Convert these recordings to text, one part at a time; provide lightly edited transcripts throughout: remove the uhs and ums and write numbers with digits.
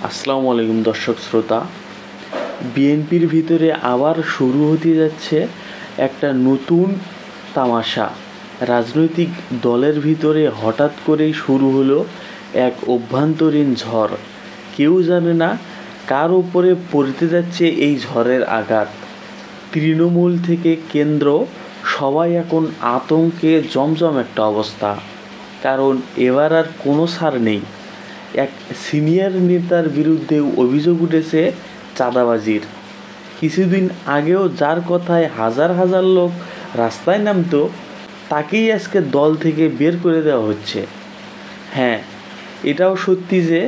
আসসালামু আলাইকুম দর্শক শ্রোতা। বিএনপির ভিতরে আবার শুরু হতে যাচ্ছে একটা নতুন তামাশা। রাজনৈতিক দলের ভিতরে হঠাৎ করেই শুরু হলো এক অভ্যন্তরীণ ঝড়। কেউ জানে না কার উপরে পড়তে যাচ্ছে এই ঝড়ের আঘাত। তৃণমূল থেকে কেন্দ্র সবাই এখন আতঙ্কে জমজম একটা অবস্থা, কারণ এবার আর কোনো ছাড় নেই। এক সিনিয়র নেতার বিরুদ্ধে অভিযোগ উঠেছে চাঁদাবাজির। কিছুদিন আগেও যার কথায় হাজার হাজার লোক রাস্তায় নামতো, তাকেই আজকে দল থেকে বের করে দেওয়া হচ্ছে। হ্যাঁ, এটাও সত্যি যে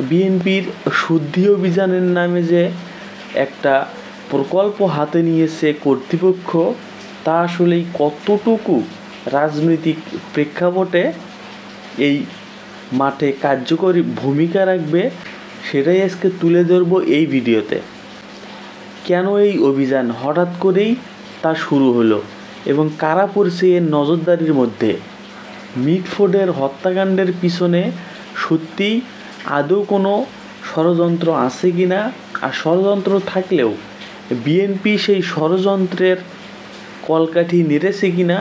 বিএনপির শুদ্ধি অভিযানের নামে যে একটা প্রকল্প হাতে নিয়েছে কর্তৃপক্ষ, তা আসলেই কতটুকু রাজনৈতিক প্রেক্ষাপটে এই মাঠে কার্যকরী ভূমিকা রাখবে, সেটাই আজকে তুলে ধরব এই ভিডিওতে। কেন এই অভিযান হঠাৎ করেই তা শুরু হলো এবং কারা পড়ছে এর নজরদারির মধ্যে। মিটফোর্ডের হত্যাকাণ্ডের পিছনে সত্যিই আদৌ কোনো ষড়যন্ত্র আছে কি না, আর ষড়যন্ত্র থাকলেও বিএনপি সেই ষড়যন্ত্রের কলকাঠি নেড়েছে কি না,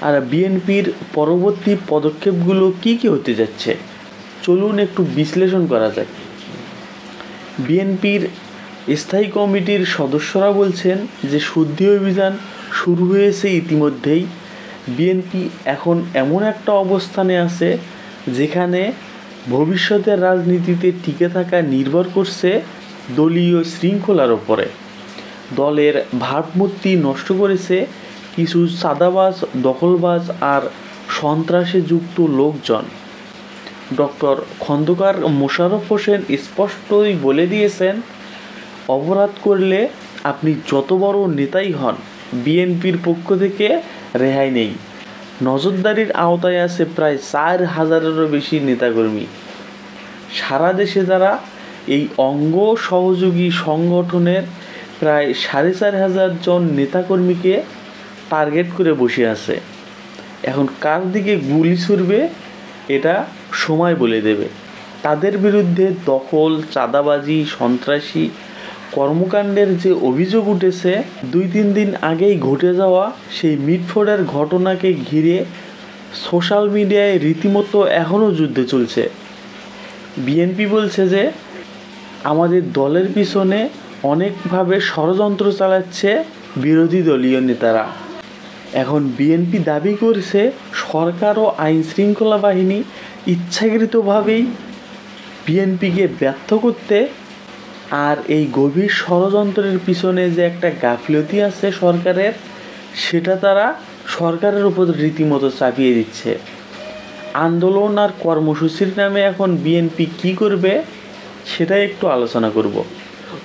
আর বিএনপির পরবর্তী পদক্ষেপগুলো কি কি হতে যাচ্ছে, চলুন একটু বিশ্লেষণ করা যাক। বিএনপির স্থায়ী কমিটির সদস্যরা বলছেন যে শুদ্ধি অভিযান শুরু হয়েছে ইতিমধ্যেই। বিএনপি এখন এমন একটা অবস্থানে আছে যেখানে ভবিষ্যতের রাজনীতিতে টিকে থাকা নির্ভর করছে দলীয় শৃঙ্খলার ওপরে। দলের ভাবমূর্তি নষ্ট করেছে কিছু চাঁদাবাজ, দখলবাজ আর সন্ত্রাসে যুক্ত লোকজন। ডক্টর খন্দকার মোশাররফ হোসেন স্পষ্টই বলে দিয়েছেন, অপরাধ করলে আপনি যত বড় নেতাই হন, বিএনপির পক্ষ থেকে রেহাই নেই। নজরদারির আওতায় আছে প্রায় 4,000-এরও বেশি নেতাকর্মী। সারা দেশে যারা এই অঙ্গ সহযোগী সংগঠনের প্রায় 4,500 জন নেতাকর্মীকে টার্গেট করে বসে আছে। এখন কার দিকে গুলি ছুড়বে এটা সময় বলে দেবে। তাদের বিরুদ্ধে দখল, চাঁদাবাজি, সন্ত্রাসী কর্মকাণ্ডের যে অভিযোগ উঠেছে, 2-3 দিন আগেই ঘটে যাওয়া সেই মিটফোর্ডের ঘটনাকে ঘিরে সোশ্যাল মিডিয়ায় রীতিমতো এখনও যুদ্ধ চলছে। বিএনপি বলছে যে আমাদের দলের পিছনে অনেকভাবে ষড়যন্ত্র চালাচ্ছে বিরোধী দলীয় নেতারা। এখন বিএনপি দাবি করছে সরকার ও আইন শৃঙ্খলা বাহিনী ইচ্ছাকৃতভাবেই বিএনপিকে ব্যর্থ করতে, আর এই গভীর ষড়যন্ত্রের পিছনে যে একটা গাফিলতি আছে সরকারের, সেটা তারা সরকারের উপর রীতিমতো চাপিয়ে দিচ্ছে। আন্দোলন আর কর্মসূচির নামে এখন বিএনপি কি করবে সেটাই একটু আলোচনা করব।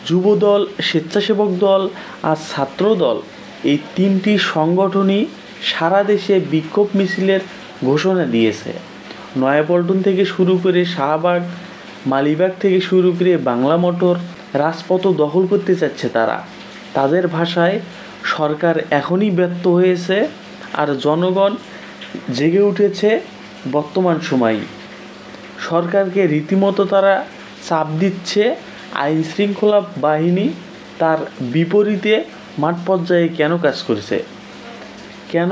যুবদল, স্বেচ্ছাসেবক দল আর ছাত্র দল, এই 3টি সংগঠনই সারা দেশে বিক্ষোভ মিছিলের ঘোষণা দিয়েছে। নয়াপল্টন থেকে শুরু করে শাহবাগ, মালিবাগ থেকে শুরু করে বাংলা মোটর, রাজপথ দখল করতে চাচ্ছে তারা। তাদের ভাষায় সরকার এখনই ব্যর্থ হয়েছে আর জনগণ জেগে উঠেছে বর্তমান সময়ে। সরকারকে রীতিমতো তারা চাপ দিচ্ছে। আইন শৃঙ্খলা বাহিনী তার বিপরীতে মাঠ পর্যায়ে কেন কাজ করছে, কেন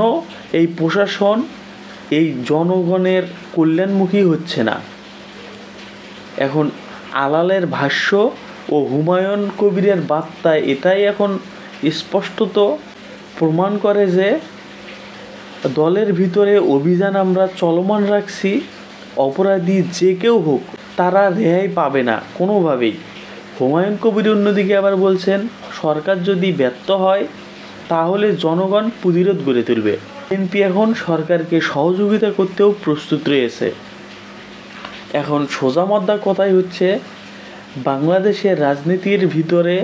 এই প্রশাসন এই জনগণের কল্যাণমুখী হচ্ছে না। এখন আলালের ভাষ্য ও হুমায়ুন কবিরের বার্তায় এটাই এখন স্পষ্টত প্রমাণ করে যে দলের ভিতরে অভিযান আমরা চলমান রাখছি। অপরাধী যে কেউ হোক, তারা রেহাই পাবে না কোনোভাবেই। হুমায়ুন কবির অন্যদিকে আবার বলছেন, সরকার যদি ব্যর্থ হয় তাহলে জনগণ প্রতিরোধ গড়ে তুলবে। বিএনপি এখন সরকারকে সহযোগিতা করতেও প্রস্তুত রয়েছে। এখন সোজামদ্দা কথাই হচ্ছে, বাংলাদেশের রাজনীতির ভিতরে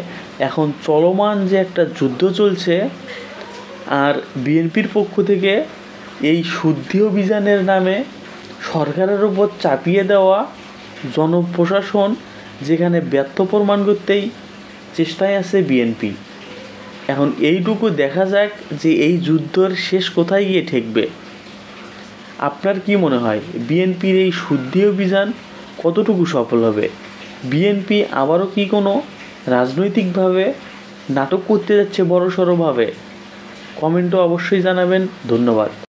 এখন চলমান যে একটা যুদ্ধ চলছে, আর বিএনপির পক্ষ থেকে এই শুদ্ধি অভিযানের নামে সরকারের উপর চাপিয়ে দেওয়া জনপ্রশাসন, যেখানে ব্যর্থ প্রমাণ করতেই চেষ্টায় আছে বিএনপি। এখন এইটুকু দেখা যাক যে এই যুদ্ধের শেষ কোথায় গিয়ে ঠেকবে। আপনার কি মনে হয় বিএনপির এই শুদ্ধি অভিযান কতটুকু সফল হবে? বিএনপি আবারও কি কোনো রাজনৈতিকভাবে নাটক করতে যাচ্ছে বড়সড়ভাবে? কমেন্টও অবশ্যই জানাবেন। ধন্যবাদ।